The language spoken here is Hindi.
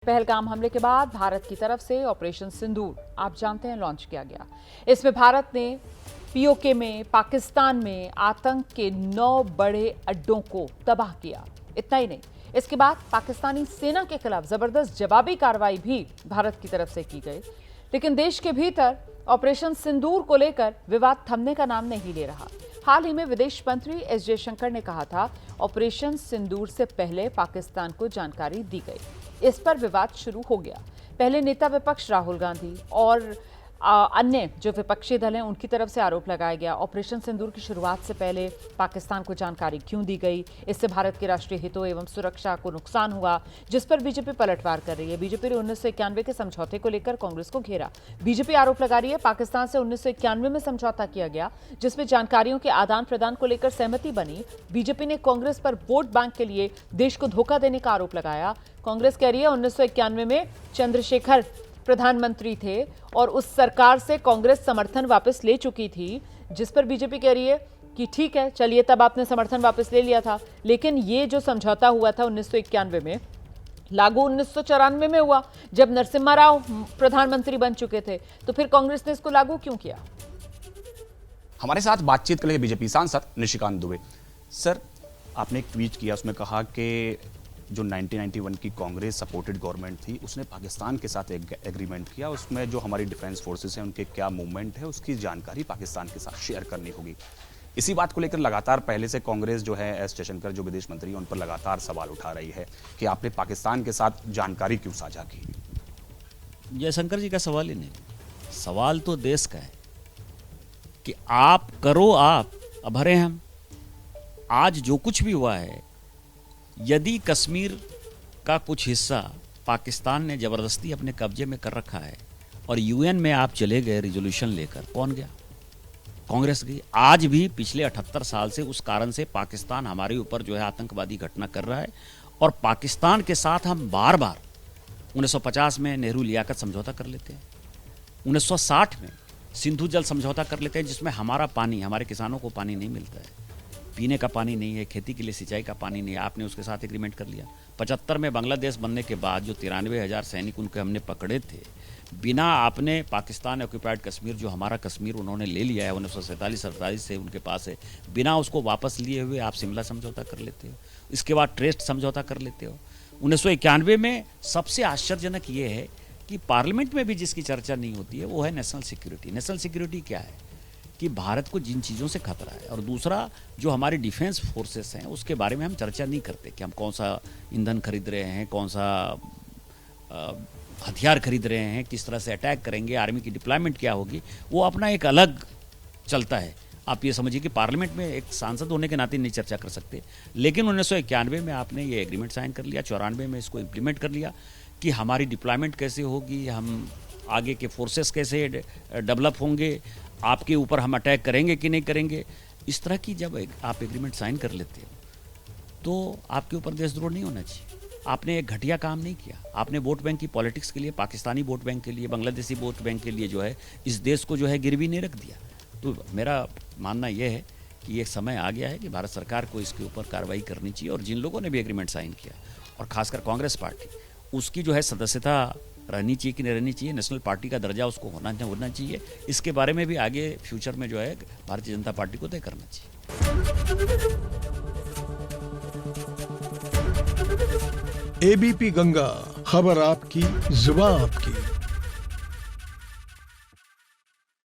पहलगाम हमले के बाद भारत की तरफ से ऑपरेशन सिंदूर आप जानते हैं लॉन्च किया गया। इसमें भारत ने पीओके में पाकिस्तान में आतंक के 9 बड़े अड्डों को तबाह किया। इतना ही नहीं, इसके बाद पाकिस्तानी सेना के खिलाफ जबरदस्त जवाबी कार्रवाई भी भारत की तरफ से की गई। लेकिन देश के भीतर ऑपरेशन सिंदूर को लेकर विवाद थमने का नाम नहीं ले रहा। हाल ही में विदेश मंत्री एस जयशंकर ने कहा था, ऑपरेशन सिंदूर से पहले पाकिस्तान को जानकारी दी गई। इस पर विवाद शुरू हो गया। पहले नेता विपक्ष राहुल गांधी और अन्य जो विपक्षी दल हैं उनकी तरफ से आरोप लगाया गया, ऑपरेशन सिंदूर की शुरुआत से पहले पाकिस्तान को जानकारी क्यों दी गई, इससे भारत के राष्ट्रीय हितों एवं सुरक्षा को नुकसान हुआ, जिस पर बीजेपी पलटवार कर रही है। बीजेपी ने 1991 के समझौते को लेकर कांग्रेस को घेरा। बीजेपी आरोप लगा रही है, पाकिस्तान से 1991 में समझौता किया गया जिसमें जानकारियों के आदान प्रदान को लेकर सहमति बनी। बीजेपी ने कांग्रेस पर वोट बैंक के लिए देश को धोखा देने का आरोप लगाया। कांग्रेस कह रही है 1991 में चंद्रशेखर प्रधानमंत्री थे और उस सरकार से कांग्रेस समर्थन वापस ले चुकी थी, जिस पर बीजेपी कह रही है कि ठीक है, चलिए तब आपने समर्थन वापस ले लिया था, लेकिन ये जो समझौता हुआ था 1991 में, लागू 1994 में हुआ जब नरसिम्हा राव प्रधानमंत्री बन चुके थे, तो फिर कांग्रेस ने इसको लागू क्यों किया? हमारे साथ बातचीत के लिए बीजेपी सांसद निशिकांत दुबे। सर, आपने एक ट्वीट किया, उसमें कहा कि जो 1991 की कांग्रेस सपोर्टेड गवर्नमेंट थी उसने पाकिस्तान के साथ एक एग्रीमेंट किया, उसमें जो हमारी डिफेंस फोर्सेस हैं उनके क्या मूवमेंट है उसकी जानकारी पाकिस्तान के साथ शेयर करनी होगी। इसी बात को लेकर लगातार पहले से कांग्रेस जो है एस जयशंकर जो विदेश मंत्री हैं उन पर लगातार सवाल उठा रही है कि आपने पाकिस्तान के साथ जानकारी क्यों साझा की। जयशंकर जी का सवाल ही नहीं, सवाल तो देश का है कि आप करो, आप अब हरे हम। आज जो कुछ भी हुआ है, यदि कश्मीर का कुछ हिस्सा पाकिस्तान ने जबरदस्ती अपने कब्जे में कर रखा है और यूएन में आप चले गए रिजोल्यूशन लेकर, कौन गया? कांग्रेस गई। आज भी पिछले 78 साल से उस कारण से पाकिस्तान हमारे ऊपर जो है आतंकवादी घटना कर रहा है और पाकिस्तान के साथ हम बार बार 1950 में नेहरू लियाकत समझौता कर लेते हैं, 1960 में सिंधु जल समझौता कर लेते हैं जिसमें हमारा पानी, हमारे किसानों को पानी नहीं मिलता है, पीने का पानी नहीं है, खेती के लिए सिंचाई का पानी नहीं है, आपने उसके साथ एग्रीमेंट कर लिया। 75 में बांग्लादेश बनने के बाद जो 93,000 सैनिक उनके हमने पकड़े थे, बिना आपने पाकिस्तान ऑक्यूपाइड कश्मीर जो हमारा कश्मीर उन्होंने ले लिया है 1947-48 से उनके पास है, बिना उसको वापस लिए हुए आप शिमला समझौता कर लेते हो, इसके बाद ट्रेस्ट समझौता कर लेते हो। 1991 में सबसे आश्चर्यजनक ये है कि पार्लियामेंट में भी जिसकी चर्चा नहीं होती है वो है नेशनल सिक्योरिटी। नेशनल सिक्योरिटी क्या है कि भारत को जिन चीज़ों से खतरा है, और दूसरा जो हमारी डिफेंस फोर्सेस हैं उसके बारे में हम चर्चा नहीं करते कि हम कौन सा ईंधन खरीद रहे हैं, कौन सा हथियार खरीद रहे हैं, किस तरह से अटैक करेंगे, आर्मी की डिप्लॉयमेंट क्या होगी, वो अपना एक अलग चलता है। आप ये समझिए कि पार्लियामेंट में एक सांसद होने के नाते नहीं चर्चा कर सकते, लेकिन 1991 में आपने ये एग्रीमेंट साइन कर लिया, 94 में इसको इम्प्लीमेंट कर लिया कि हमारी डिप्लॉयमेंट कैसे होगी, हम आगे के फोर्सेस कैसे डेवलप होंगे, आपके ऊपर हम अटैक करेंगे कि नहीं करेंगे। इस तरह की जब आप एग्रीमेंट साइन कर लेते हो तो आपके ऊपर देशद्रोह नहीं होना चाहिए। आपने एक घटिया काम नहीं किया, आपने वोट बैंक की पॉलिटिक्स के लिए, पाकिस्तानी वोट बैंक के लिए, बांग्लादेशी वोट बैंक के लिए जो है इस देश को जो है गिरवी नहीं रख दिया। तो मेरा मानना यह है कि ये समय आ गया है कि भारत सरकार को इसके ऊपर कार्रवाई करनी चाहिए, और जिन लोगों ने भी एग्रीमेंट साइन किया और खासकर कांग्रेस पार्टी, उसकी जो है सदस्यता रहनी चाहिए कि नहीं रहनी चाहिए, नेशनल पार्टी का दर्जा उसको होना चाहिए। इसके बारे में भी आगे फ्यूचर में जो है भारतीय जनता पार्टी को तय करना चाहिए। एबीपी गंगा, खबर आपकी, जुबान आपकी।